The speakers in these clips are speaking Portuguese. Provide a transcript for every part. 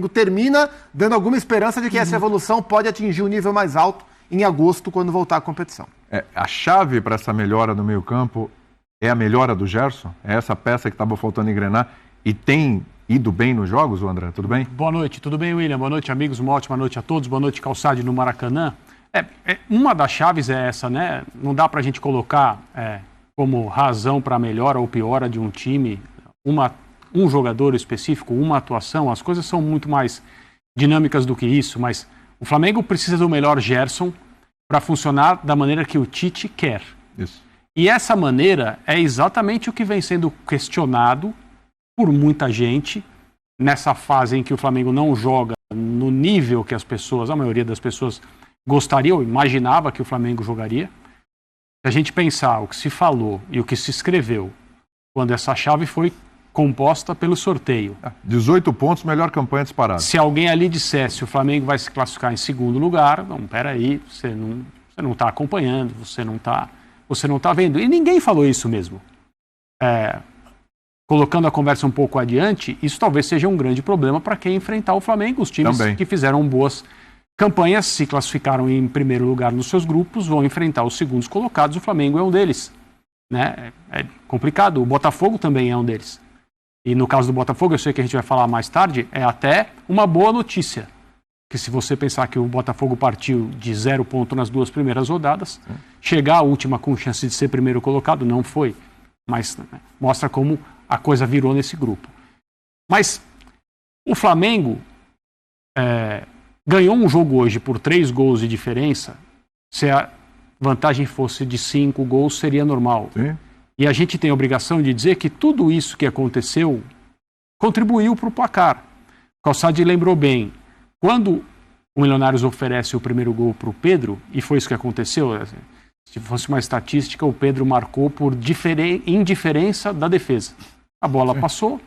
termina dando alguma esperança de que essa evolução pode atingir um nível mais alto em agosto, quando voltar à competição. A chave para essa melhora no meio-campo é a melhora do Gerson? É essa peça que estava faltando engrenar e tem ido bem nos jogos, André? Tudo bem? Boa noite, tudo bem, William? Boa noite, amigos. Uma ótima noite a todos. Boa noite, Calçade no Maracanã. Uma das chaves é essa, né? Não dá para a gente colocar como razão para a melhora ou piora de um time um jogador específico, uma atuação. As coisas são muito mais dinâmicas do que isso, mas o Flamengo precisa do melhor Gerson para funcionar da maneira que o Tite quer. Isso. E essa maneira é exatamente o que vem sendo questionado por muita gente nessa fase em que o Flamengo não joga no nível que a maioria das pessoas gostaria ou imaginava que o Flamengo jogaria. Se a gente pensar o que se falou e o que se escreveu quando essa chave foi composta pelo sorteio. 18 pontos, melhor campanha disparada. Se alguém ali dissesse o Flamengo vai se classificar em segundo lugar, não, peraí, você não está acompanhando, você não está vendo. E ninguém falou isso mesmo. Colocando a conversa um pouco adiante, isso talvez seja um grande problema para quem enfrentar o Flamengo. Os times que fizeram boas campanhas, se classificaram em primeiro lugar nos seus grupos, vão enfrentar os segundos colocados. O Flamengo é um deles. Né? É complicado. O Botafogo também é um deles. E no caso do Botafogo, eu sei que a gente vai falar mais tarde, é até uma boa notícia. Que se você pensar que o Botafogo partiu de 0 ponto nas 2 primeiras rodadas, chegar à última com chance de ser primeiro colocado, não foi. Mas mostra como a coisa virou nesse grupo. Mas o Flamengo ganhou um jogo hoje por 3 gols de diferença. Se a vantagem fosse de 5 gols, seria normal. Sim. E a gente tem a obrigação de dizer que tudo isso que aconteceu contribuiu para o placar. Calçade lembrou bem, quando o Milionários oferece o primeiro gol para o Pedro, e foi isso que aconteceu, se fosse uma estatística, o Pedro marcou por indiferença da defesa. A bola passou,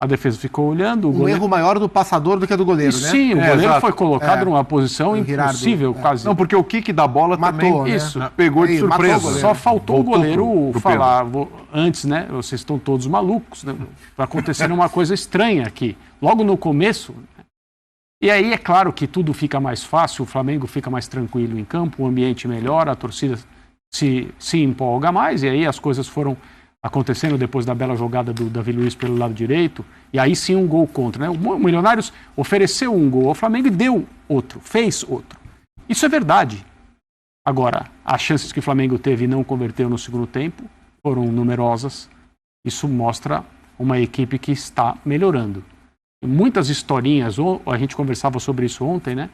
a defesa ficou olhando. Um erro maior do passador do que do goleiro, né? Sim, o goleiro foi colocado numa posição impossível, quase. Não, porque o kick da bola matou, também pegou de surpresa. Só faltou o goleiro falar antes, né? Vocês estão todos malucos, né? Está acontecendo uma coisa estranha aqui. Logo no começo. E aí é claro que tudo fica mais fácil, o Flamengo fica mais tranquilo em campo, o ambiente melhora, a torcida se empolga mais, e aí as coisas foram acontecendo depois da bela jogada do Davi Luiz pelo lado direito, e aí sim um gol contra, né? O Milionários ofereceu um gol ao Flamengo e deu outro, fez outro. Isso é verdade. Agora, as chances que o Flamengo teve e não converteu no segundo tempo foram numerosas. Isso mostra uma equipe que está melhorando. Muitas historinhas, a gente conversava sobre isso ontem, né?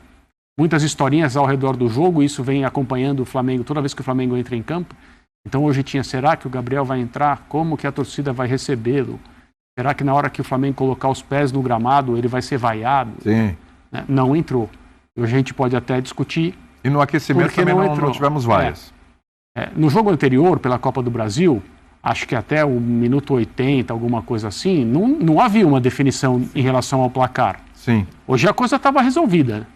Muitas historinhas ao redor do jogo, isso vem acompanhando o Flamengo toda vez que o Flamengo entra em campo. Então hoje será que o Gabriel vai entrar? Como que a torcida vai recebê-lo? Será que na hora que o Flamengo colocar os pés no gramado, ele vai ser vaiado? Sim. Né? Não entrou. A gente pode até discutir. E no aquecimento também não tivemos vaias. No jogo anterior, pela Copa do Brasil, acho que até o minuto 80, alguma coisa assim, não havia uma definição em relação ao placar. Sim. Hoje a coisa estava resolvida.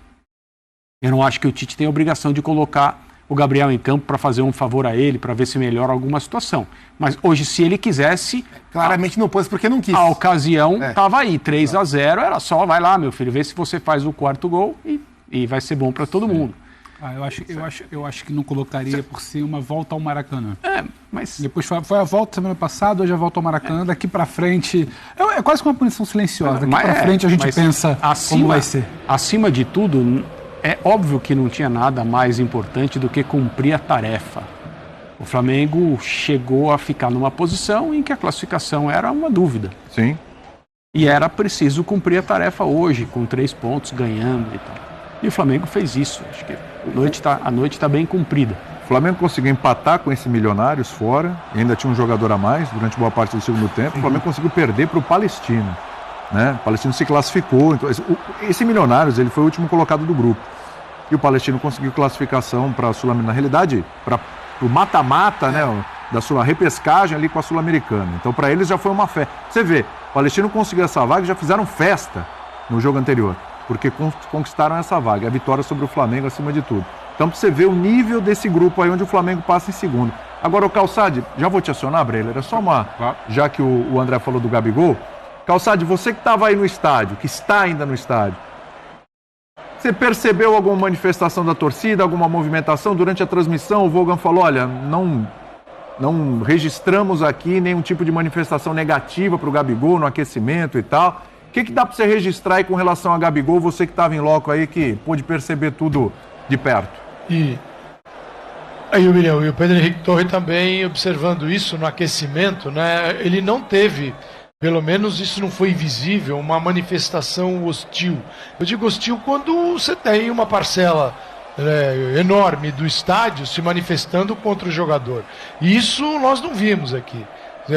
Eu não acho que o Tite tem a obrigação de colocar o Gabriel em campo para fazer um favor a ele, para ver se melhora alguma situação. Mas hoje, se ele quisesse... Claramente não pôs porque não quis. A ocasião estava aí, 3-0, era só, vai lá, meu filho, vê se você faz o 4º gol e vai ser bom para todo mundo. Eu acho que não colocaria por ser uma volta ao Maracanã. Mas... Depois foi a volta semana passada, hoje a volta ao Maracanã, daqui para frente... É quase que uma punição silenciosa. Daqui para frente a gente pensa como vai ser. Acima de tudo... É óbvio que não tinha nada mais importante do que cumprir a tarefa. O Flamengo chegou a ficar numa posição em que a classificação era uma dúvida. Sim. E era preciso cumprir a tarefa hoje, com 3 pontos, ganhando e tal. E o Flamengo fez isso. Acho que a noite está bem cumprida. O Flamengo conseguiu empatar com esse Milionários fora, e ainda tinha um jogador a mais durante boa parte do segundo tempo. O Flamengo conseguiu perder para o Palestino. Né? O Palestino se classificou. Então, esse Milionários ele foi o último colocado do grupo. E o Palestino conseguiu classificação para a Sul-Americana. Na realidade, para o mata-mata, né? Da repescagem ali com a Sul-Americana. Então, para eles já foi uma festa. Você vê, o Palestino conseguiu essa vaga e já fizeram festa no jogo anterior. Porque conquistaram essa vaga. A vitória sobre o Flamengo acima de tudo. Então, para você ver o nível desse grupo aí onde o Flamengo passa em segundo. Agora, o Calçade, já vou te acionar, Breler. É só já que o André falou do Gabigol. Calçade, você que estava aí no estádio, que está ainda no estádio, você percebeu alguma manifestação da torcida, alguma movimentação? Durante a transmissão, o Vogan falou, olha, não registramos aqui nenhum tipo de manifestação negativa para o Gabigol no aquecimento e tal. O que dá para você registrar aí com relação a Gabigol, você que estava em loco aí, que pôde perceber tudo de perto? E aí, William, e o Pedro Henrique Torre também observando isso no aquecimento, né? Ele não teve, pelo menos isso não foi visível, uma manifestação hostil. Eu digo hostil quando você tem uma parcela enorme do estádio se manifestando contra o jogador. E isso nós não vimos aqui.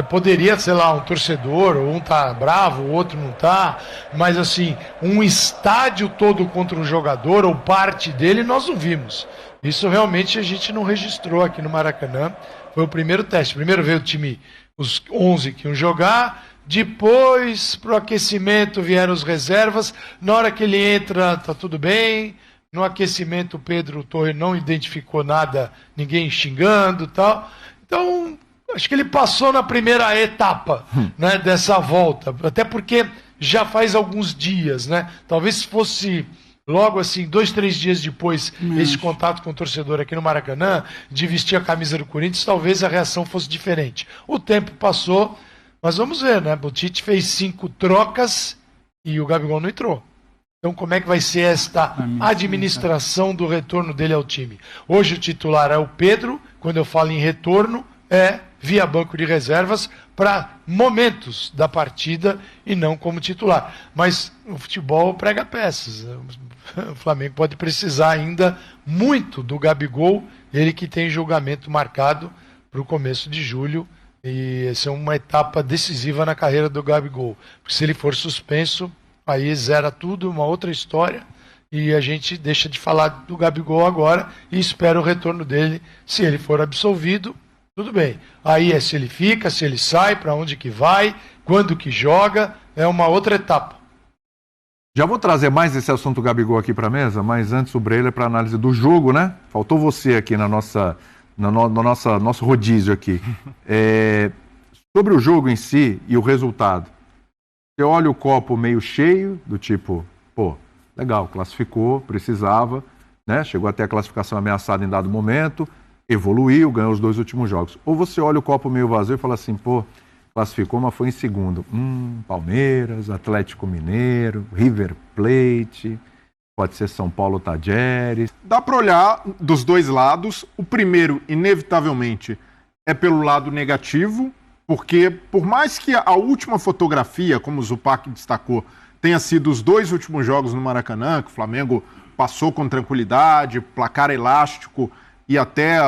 Poderia, sei lá, um torcedor, ou um tá bravo, o outro não tá, mas assim, um estádio todo contra um jogador ou parte dele, nós não vimos. Isso realmente a gente não registrou aqui no Maracanã. Foi o primeiro teste. Primeiro veio o time, os 11 que iam jogar, depois pro aquecimento vieram os reservas, na hora que ele entra tá tudo bem, no aquecimento o Pedro Torre não identificou nada, ninguém xingando e tal, então acho que ele passou na primeira etapa, né, dessa volta, até porque já faz alguns dias, né, talvez fosse logo assim, 2, 3 dias depois, esse contato com o torcedor aqui no Maracanã, de vestir a camisa do Corinthians, talvez a reação fosse diferente. O tempo passou, mas vamos ver, né? O Tite fez 5 trocas e o Gabigol não entrou. Então como é que vai ser esta administração do retorno dele ao time? Hoje o titular é o Pedro, quando eu falo em retorno, é via banco de reservas para momentos da partida e não como titular. Mas o futebol prega peças. O Flamengo pode precisar ainda muito do Gabigol, ele que tem julgamento marcado para o começo de julho. E essa é uma etapa decisiva na carreira do Gabigol. Porque se ele for suspenso, aí zera tudo, uma outra história. E a gente deixa de falar do Gabigol agora e espera o retorno dele. Se ele for absolvido, tudo bem. Aí é se ele fica, se ele sai, para onde que vai, quando que joga, é uma outra etapa. Já vou trazer mais esse assunto Gabigol aqui para a mesa, mas antes o Breila para análise do jogo, né? Faltou você aqui no nosso rodízio aqui. Sobre o jogo em si e o resultado. Você olha o copo meio cheio, do tipo, pô, legal, classificou, precisava, né? Chegou até a classificação ameaçada em dado momento, evoluiu, ganhou os 2 últimos jogos. Ou você olha o copo meio vazio e fala assim, pô, classificou, mas foi em segundo. Palmeiras, Atlético Mineiro, River Plate, pode ser São Paulo Tajeres. Dá para olhar dos dois lados. O primeiro, inevitavelmente, é pelo lado negativo, porque por mais que a última fotografia, como o Zupac destacou, tenha sido os 2 últimos jogos no Maracanã, que o Flamengo passou com tranquilidade, placar elástico e até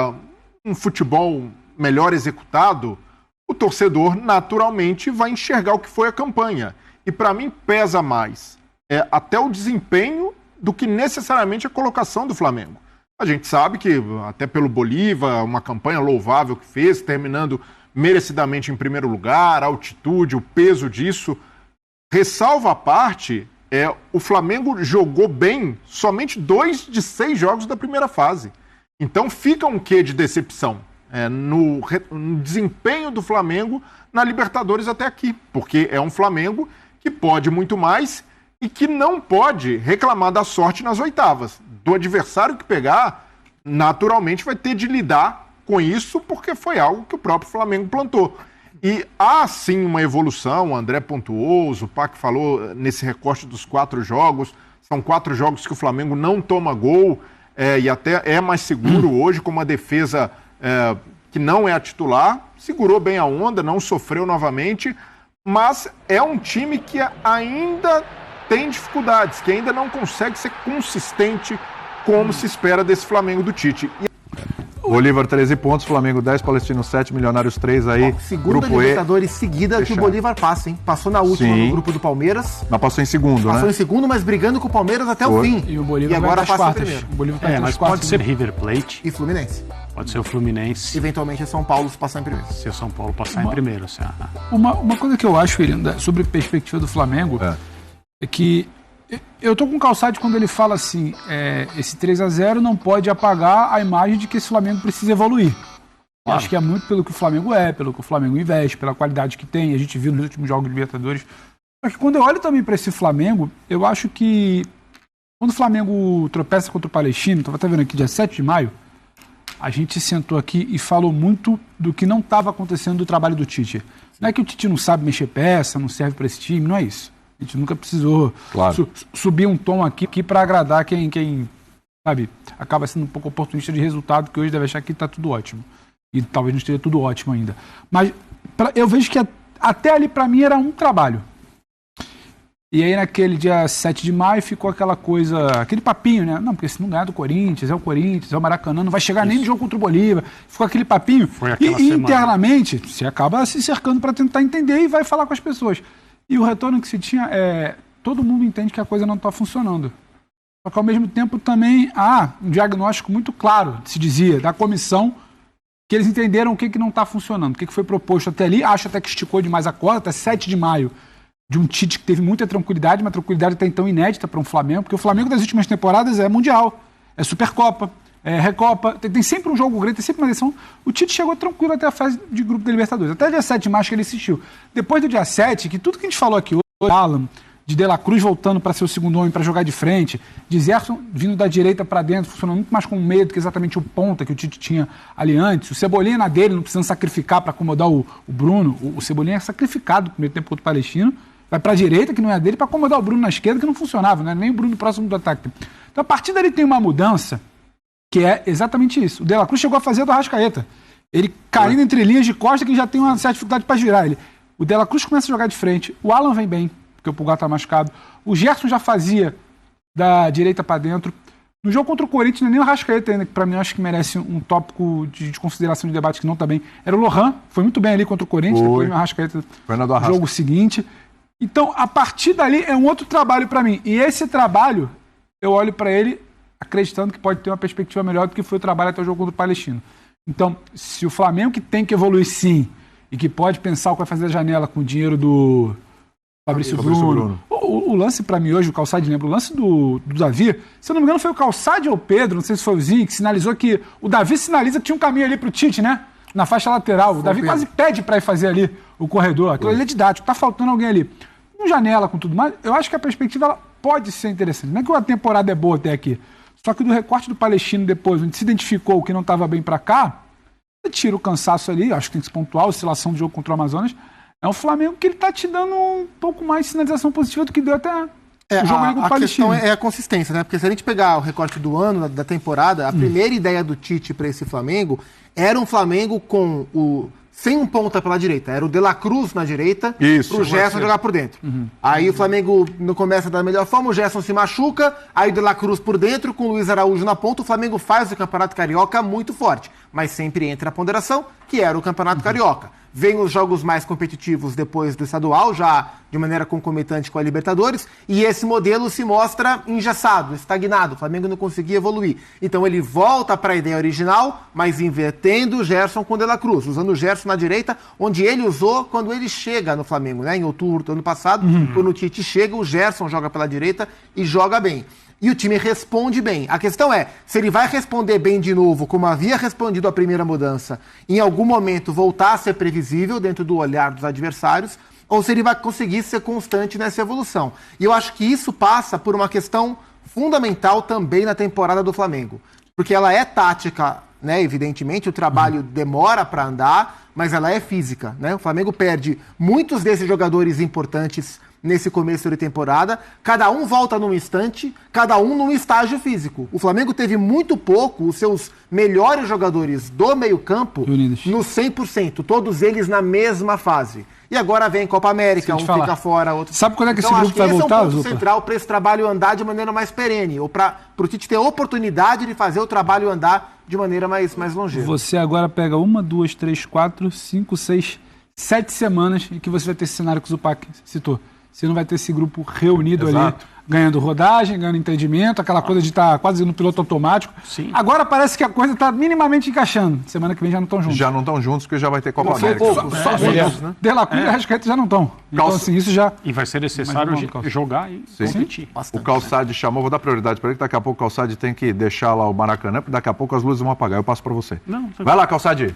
um futebol melhor executado, o torcedor naturalmente vai enxergar o que foi a campanha. E para mim pesa mais até o desempenho do que necessariamente a colocação do Flamengo. A gente sabe que até pelo Bolívar, uma campanha louvável que fez, terminando merecidamente em primeiro lugar, a altitude, o peso disso. Ressalva à parte, o Flamengo jogou bem somente 2 de 6 jogos da primeira fase. Então fica um quê de decepção no desempenho do Flamengo na Libertadores até aqui, porque é um Flamengo que pode muito mais e que não pode reclamar da sorte nas oitavas. Do adversário que pegar, naturalmente vai ter de lidar com isso, porque foi algo que o próprio Flamengo plantou. E há sim uma evolução, o André pontuou, o Zupac falou nesse recorte dos 4 jogos, são 4 jogos que o Flamengo não toma gol, e até é mais seguro hoje, com uma defesa que não é a titular, segurou bem a onda, não sofreu novamente, mas é um time que ainda tem dificuldades, que ainda não consegue ser consistente como se espera desse Flamengo do Tite. Bolívar 13 pontos, Flamengo 10, Palestino 7, Milionários 3 aí. Segunda Libertadores seguida que o Bolívar passa, hein? Passou na última no grupo do Palmeiras. Mas passou em segundo, né? Passou em segundo, mas brigando com o Palmeiras até o fim. E o Bolívar agora passa em primeiro. O Bolívar vai mas pode ser River Plate. E Fluminense. Pode ser o Fluminense. Eventualmente é São Paulo se passar em primeiro. Se o São Paulo passar em primeiro. Uma coisa que eu acho, William, sobre a perspectiva do Flamengo, é que eu tô com o Calçade quando ele fala assim, esse 3-0 não pode apagar a imagem de que esse Flamengo precisa evoluir. Claro. Acho que é muito pelo que o Flamengo pelo que o Flamengo investe, pela qualidade que tem. A gente viu nos últimos jogos de Libertadores Só que quando eu olho também para esse Flamengo, eu acho que quando o Flamengo tropeça contra o Palestino, estava até vendo aqui, dia 7 de maio, a gente sentou aqui e falou muito do que não estava acontecendo do trabalho do Tite. Não é que o Tite não sabe mexer peça, não serve para esse time, não é isso. A gente nunca precisou subir um tom aqui para agradar quem, sabe, acaba sendo um pouco oportunista de resultado, que hoje deve achar que está tudo ótimo. E talvez não esteja tudo ótimo ainda. Mas eu vejo que até ali para mim era um trabalho. E aí naquele dia 7 de maio ficou aquela coisa, aquele papinho, né? Não, porque se não ganhar do Corinthians, é o Maracanã, não vai chegar nem no jogo contra o Bolívar. Ficou aquele papinho. E internamente, você acaba se cercando para tentar entender e vai falar com as pessoas. E o retorno que se tinha todo mundo entende que a coisa não está funcionando. Só que ao mesmo tempo também há um diagnóstico muito claro, se dizia, da comissão, que eles entenderam o que não está funcionando, o que foi proposto até ali. Acho até que esticou demais a corda, até 7 de maio. De um Tite que teve muita tranquilidade, uma tranquilidade até então inédita para um Flamengo, porque o Flamengo das últimas temporadas é Mundial, é Supercopa, é Recopa, tem sempre um jogo grande, tem sempre uma eleição. O Tite chegou tranquilo até a fase de grupo da Libertadores, até o dia 7 de março que ele assistiu. Depois do dia 7, que tudo que a gente falou aqui hoje, Alan, de De La Cruz voltando para ser o segundo homem, para jogar de frente, de Gerson vindo da direita para dentro, funcionando muito mais com medo do que exatamente o ponta que o Tite tinha ali antes, o Cebolinha na dele, não precisando sacrificar para acomodar o Bruno, o Cebolinha é sacrificado no primeiro tempo contra o Palestino, vai para a direita, que não é a dele, para acomodar o Bruno na esquerda, que não funcionava, não era nem o Bruno próximo do ataque. Então, a partir dali tem uma mudança, que é exatamente isso. O De La Cruz chegou a fazer do Arrascaeta. Ele caindo entre linhas de costa, que já tem uma certa dificuldade para girar ele. O De La Cruz começa a jogar de frente, o Alan vem bem, porque o Pulgar está machucado. O Gerson já fazia da direita para dentro. No jogo contra o Corinthians, não é nem o Arrascaeta ainda, que para mim eu acho que merece um tópico de consideração de debate que não está bem. Era o Lohan, foi muito bem ali contra o Corinthians, depois o Arrascaeta no jogo seguinte. Então, a partir dali é um outro trabalho para mim. E esse trabalho, eu olho para ele acreditando que pode ter uma perspectiva melhor do que foi o trabalho até o jogo contra o Palestino. Então, se o Flamengo, que tem que evoluir sim, e que pode pensar o que vai fazer a janela com o dinheiro do Fabrício Bruno. O lance para mim hoje, o Calçade lembra, o lance do Davi, se eu não me engano foi o Calçade ou o Pedro, não sei se foi o Zinho, que sinalizou que o Davi sinaliza que tinha um caminho ali pro Tite, né? Na faixa lateral. O Davi quase pede para ir fazer ali o corredor. Aquilo ali é didático, tá faltando alguém ali. Com janela, com tudo mais, eu acho que a perspectiva ela pode ser interessante. Não é que a temporada é boa até aqui. Só que do recorte do Palestino depois, onde se identificou o que não estava bem para cá, você tira o cansaço ali, acho que tem que se pontuar, a oscilação do jogo contra o Amazonas. É um Flamengo que ele tá te dando um pouco mais de sinalização positiva do que deu até o jogo ali contra o Palestino. A questão é a consistência, né? Porque se a gente pegar o recorte do ano, da temporada, a primeira ideia do Tite para esse Flamengo era um Flamengo sem um ponta pela direita. Era o De La Cruz na direita, pro Gerson jogar por dentro. Aí o Flamengo não começa da melhor forma, o Gerson se machuca, aí o De La Cruz por dentro, com o Luiz Araújo na ponta, o Flamengo faz o Campeonato Carioca muito forte. Mas sempre entra a ponderação, que era o Campeonato Carioca. Vem os jogos mais competitivos depois do estadual, já de maneira concomitante com a Libertadores, e esse modelo se mostra engessado, estagnado. O Flamengo não conseguia evoluir. Então ele volta para a ideia original, mas invertendo o Gerson com o De La Cruz, usando o Gerson na direita, onde ele usou quando ele chega no Flamengo, né? Em outubro do ano passado, quando o Tite chega, o Gerson joga pela direita e joga bem. E o time responde bem. A questão é, se ele vai responder bem de novo, como havia respondido a primeira mudança, em algum momento voltar a ser previsível dentro do olhar dos adversários, ou se ele vai conseguir ser constante nessa evolução. E eu acho que isso passa por uma questão fundamental também na temporada do Flamengo. Porque ela é tática, né? Evidentemente, o trabalho demora para andar, mas ela é física, né? O Flamengo perde muitos desses jogadores importantes nesse começo de temporada, cada um volta num instante, cada um num estágio físico. O Flamengo teve muito pouco os seus melhores jogadores do meio-campo no 100%, todos eles na mesma fase. E agora vem Copa América, um fica fora, outro... Sabe quando é que então, esse grupo vai voltar, é um ponto central para esse trabalho andar de maneira mais perene, ou para o Tite ter a oportunidade de fazer o trabalho andar de maneira mais longeva. Você agora pega 1, 2, 3, 4, 5, 6, 7 semanas em que você vai ter esse cenário que o Zupac citou. Você não vai ter esse grupo reunido ali, ganhando rodagem, ganhando entendimento, aquela coisa de estar quase no piloto automático. Sim. Agora parece que a coisa está minimamente encaixando. Semana que vem já não estão juntos. Já não estão juntos, porque já vai ter Copa América. Né? De La Cruz e Arrascaeta já não estão. Então, assim, isso já... E vai ser necessário jogar e competir. O Calçade chamou, vou dar prioridade para ele, que daqui a pouco o Calçade tem que deixar lá o Maracanã, porque daqui a pouco as luzes vão apagar. Eu passo para você. Vai lá, Calçade.